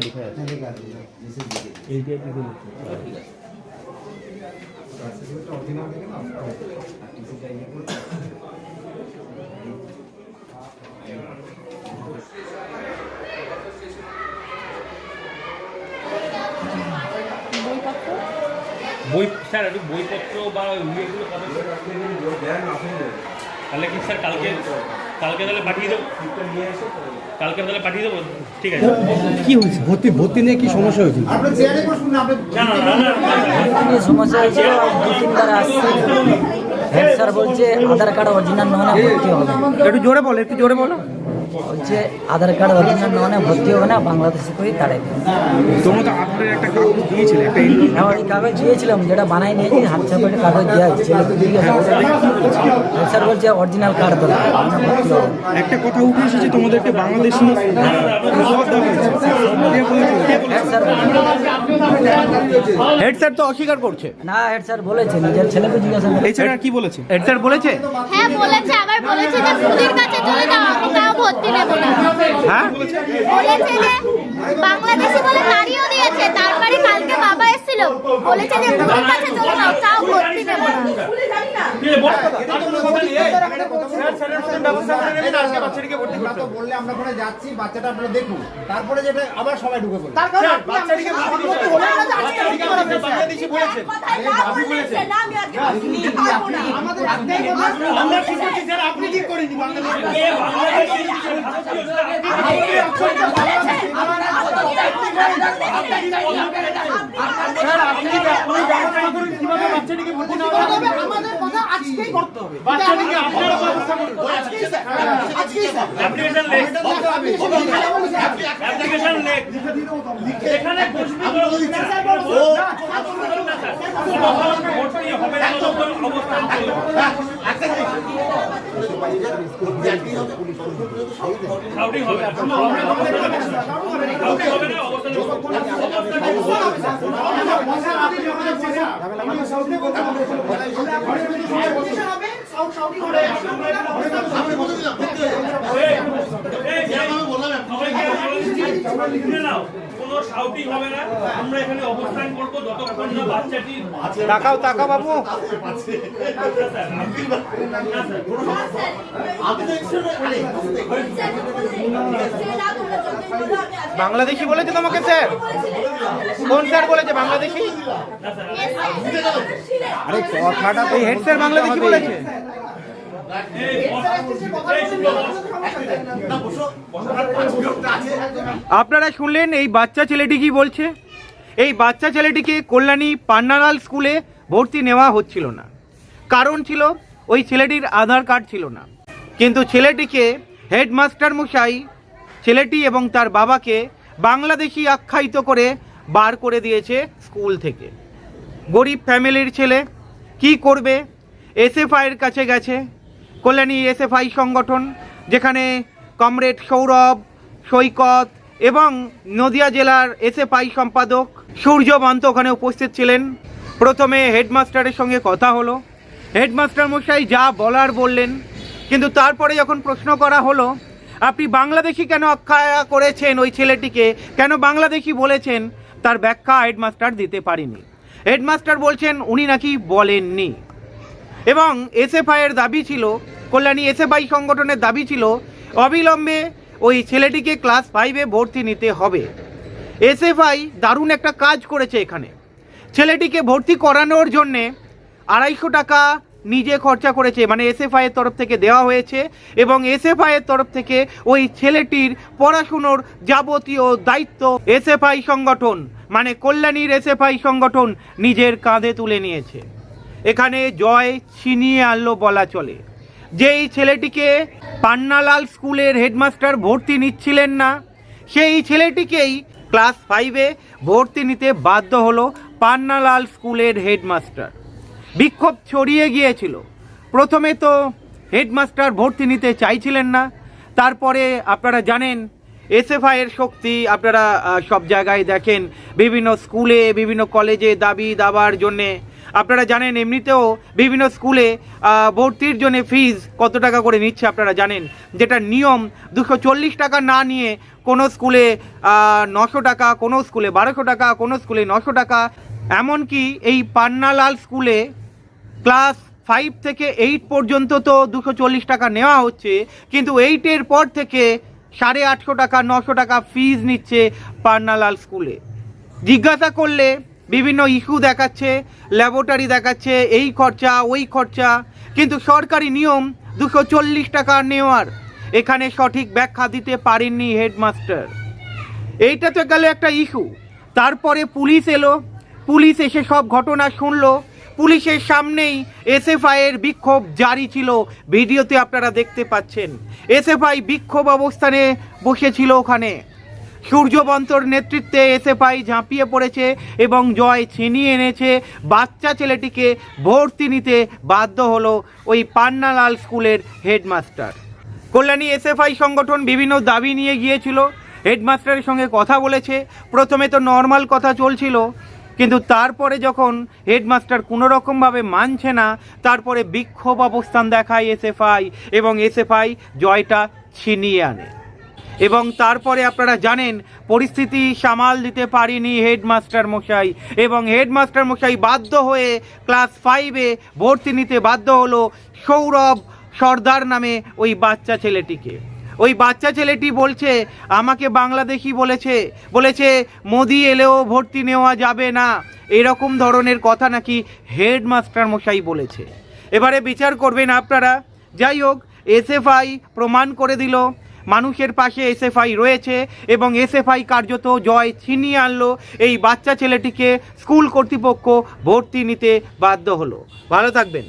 লেখা আছে। এইটা কি বলছো? ঠিক আছে। অরিজিনাল দেখে না টিসিটা ইয়ে করে বই স্যার একটু বইপত্র বা ইয়েগুলো কবে তাহলে কি স্যার কালকে তাহলে পাঠিয়ে দেবো কালকে তাহলে পাঠিয়ে দেবো ঠিক আছে। কি হয়েছে ভর্তি নিয়ে কি সমস্যা হয়েছে? সমস্যা হয়েছিল 2-3 বার আসছে হেড স্যার বলছে আধার কার্ড অরিজিনাল নয় ভর্তি হবে। একটু জোরে বলো। বলছে আধার কার্ড অরিজিনাল নয় ভর্তি হবে না, বাংলাদেশে করে তাড়াই দেবে। তোমরা তো আধারের একটা কাগজ দিয়েছিলে, একটা হ্যাঁ ওই কাগজ দিয়েছিলাম, যেটা বানাই নিয়েছি হাত ছাপের কাগজ দেওয়া হয়েছে। হেড স্যার বলছে অরিজিনাল কার্ড দরকার ভর্তি হবে। একটা কথা উঠে এসেছে তোমাদেরকে বাংলাদেশি হেড স্যার তো অস্বীকার করছে। না হেড স্যার বলেছে নিজের ছেলেকে জিজ্ঞাসা করে। এছাড়া কি বলেছে হেড স্যার? বলেছে হ্যাঁ বলেছে, আবার বলেছে যে পুলিশের কাছে চলে যাও, আমি তাও ভর্তি নেব না। হ্যাঁ বলেছে যে বাংলাদেশি বলে তাড়িয়েও দিয়েছে। তারপরে কালকে বাবা এসেছিল, বলেছে যে পুলিশের কাছে চলে যাও, তাও ভর্তি নেব না। বললে আমরা ওখানে যাচ্ছি, বাচ্চাটা আপনারা দেখুন, তারপরে যেটা আবার সবাই ঢুকে পড়বে। আপনি ঠিক করেনি আমাদের কথা আজকেই করতে হবে। বাচ্চাটিকে আপনারা ব্যবস্থা করুন। অ্যাপ্লিকেশন লেখ এখানে আমরা এখানে অবস্থান করবো যতক্ষণ না বাচ্চাটি টাকা বাবু বাংলাদেশি বলেছে তোমাকে স্যার? কোন স্যার বলেছে বাংলাদেশি? আরে কথাটা তো হেড স্যার বাংলাদেশি বলেছে। আপনারা শুনলেন এই বাচ্চা ছেলেটি কি বলছে। এই বাচ্চা ছেলেটিকে কল্যাণী পান্নালাল স্কুলে ভর্তি নেওয়া হচ্ছিল না, কারণ ছিল ওই ছেলেটির আধার কার্ড ছিল না। কিন্তু ছেলেটিকে হেডমাস্টার মশাই ছেলেটি এবং তার বাবাকে বাংলাদেশি আখ্যায়িত করে বার করে দিয়েছে স্কুল থেকে। গরিব ফ্যামিলির ছেলে কি করবে, এসএফআইয়ের কাছে গেছে। কল্যাণী এসএফআই সংগঠন, যেখানে কমরেড সৌরভ, সৈকত এবং নদিয়া জেলার এসএফআই সম্পাদক সূর্যবন্ত ওখানে উপস্থিত ছিলেন। প্রথমে হেডমাস্টারের সঙ্গে কথা হলো, হেডমাস্টার মশাই যা বলার বললেন, কিন্তু তারপরে যখন প্রশ্ন করা হলো আপনি বাংলাদেশি কেন আখ্যা করেছেন ওই ছেলেটিকে, কেন বাংলাদেশি বলেছেন, তার ব্যাখ্যা হেডমাস্টার দিতে পারেনি। হেডমাস্টার বলছেন উনি নাকি বলেননি। এবং এসএফআইয়ের দাবি ছিল, কল্যাণী এসএফআই সংগঠনের দাবি ছিল অবিলম্বে ওই ছেলেটিকে ক্লাস 5-এ ভর্তি নিতে হবে। এসএফআই দারুণ একটা কাজ করেছে এখানে। ছেলেটিকে ভর্তি করানোর জন্যে 250 টাকা নিজে খরচা করেছে, মানে এসএফআইয়ের তরফ থেকে দেওয়া হয়েছে, এবং এসএফআইয়ের তরফ থেকে ওই ছেলেটির পড়াশুনোর যাবতীয় দায়িত্ব এসএফআই সংগঠন, মানে কল্যাণীর এসএফআই সংগঠন নিজের কাঁধে তুলে নিয়েছে। এখানে জয় ছিনিয়ে আনলো বলা চলে। যেই ছেলেটিকে পান্নালাল স্কুলের হেডমাস্টার ভর্তি নিচ্ছিলেন না, সেই ছেলেটিকেই ক্লাস 5-এ ভর্তি নিতে বাধ্য হলো পান্নালাল স্কুলের হেডমাস্টার। বিক্ষোভ ছড়িয়ে গিয়েছিল। প্রথমে তো হেডমাস্টার ভর্তি নিতে চাইছিলেন না, তারপরে আপনারা জানেন এসএফআইয়ের শক্তি আপনারা সব জায়গায় দেখেন, বিভিন্ন স্কুলে বিভিন্ন কলেজে দাবি দাবার জন্যে আপনারা জানেন এমনিতেও বিভিন্ন স্কুলে ভর্তির জন্য ফিজ কত টাকা করে নিচ্ছে আপনারা জানেন, যেটা নিয়ম 240 টাকা না নিয়ে কোনো স্কুলে 900 টাকা, কোনো স্কুলে 1200 টাকা, কোনো স্কুলে 900 টাকা। এমনকি এই পান্নালাল স্কুলে ক্লাস 5 থেকে 8 পর্যন্ত তো 240 টাকা নেওয়া হচ্ছে, কিন্তু 8-এর পর থেকে 850 টাকা 900 টাকা ফিজ নিচ্ছে পান্নালাল স্কুলে। জিজ্ঞাসা করলে বিভিন্ন ইস্যু দেখাচ্ছে, ল্যাবরেটরি দেখাচ্ছে, এই খরচা ওই খরচা, কিন্তু সরকারি নিয়ম 240 টাকা নেওয়ার। এখানে সঠিক ব্যাখ্যা দিতে পারেননি হেডমাস্টার। এইটা তো গেল একটা ইস্যু। তারপরে পুলিশ এলো, পুলিশ এসে সব ঘটনা শুনলো। পুলিশের সামনেই এসএফআই এর বিক্ষোভ জারি ছিল, ভিডিওতে আপনারা দেখতে পাচ্ছেন। এসএফআই বিক্ষোভ অবস্থানে বসেছিল ওখানে। সূর্যবন্তর নেতৃত্বে এসএফআই ঝাঁপিয়ে পড়েছে এবং জয় ছিনিয়ে এনেছে। বাচ্চা ছেলেটিকে ভর্তি নিতে বাধ্য হলো ওই পান্নালাল স্কুলের হেডমাস্টার। কল্যাণী এসএফআই সংগঠন বিভিন্ন দাবি নিয়ে গিয়েছিল, হেডমাস্টারের সঙ্গে কথা বলেছে। প্রথমে তো নর্মাল কথা চলছিল, কিন্তু তারপরে যখন হেডমাস্টার কোনো রকমভাবে মানছে না, তারপরে বিক্ষোভ অবস্থান দেখায় এসএফআই এবং এসএফআই জয়টা ছিনিয়ে আনে। এবং তারপরে আপনারা জানেন পরিস্থিতি সামাল দিতে পারেনি হেডমাস্টার মশাই, এবং হেডমাস্টার মশাই বাধ্য হয়ে ক্লাস 5-এ ভর্তি নিতে বাধ্য হলো সৌরভ সর্দার নামে ওই বাচ্চা ছেলেটিকে। ওই বাচ্চা ছেলেটি বলছে আমাকে বাংলাদেশি বলেছে মোদি এলেও ভর্তি নেওয়া যাবে না, এরকম ধরনের কথা নাকি হেডমাস্টার মশাই বলেছে। এবারে বিচার করবেন আপনারা। যাই হোক, এসএফআই প্রমাণ করে দিল মানুষের পাশে এসএফআই রয়েছে, এবং এসএফআই কার্যত জয় ছিনিয়ে আনলো। এই বাচ্চা ছেলেটিকে স্কুল কর্তৃপক্ষ ভর্তি নিতে বাধ্য হলো। ভালো থাকবেন।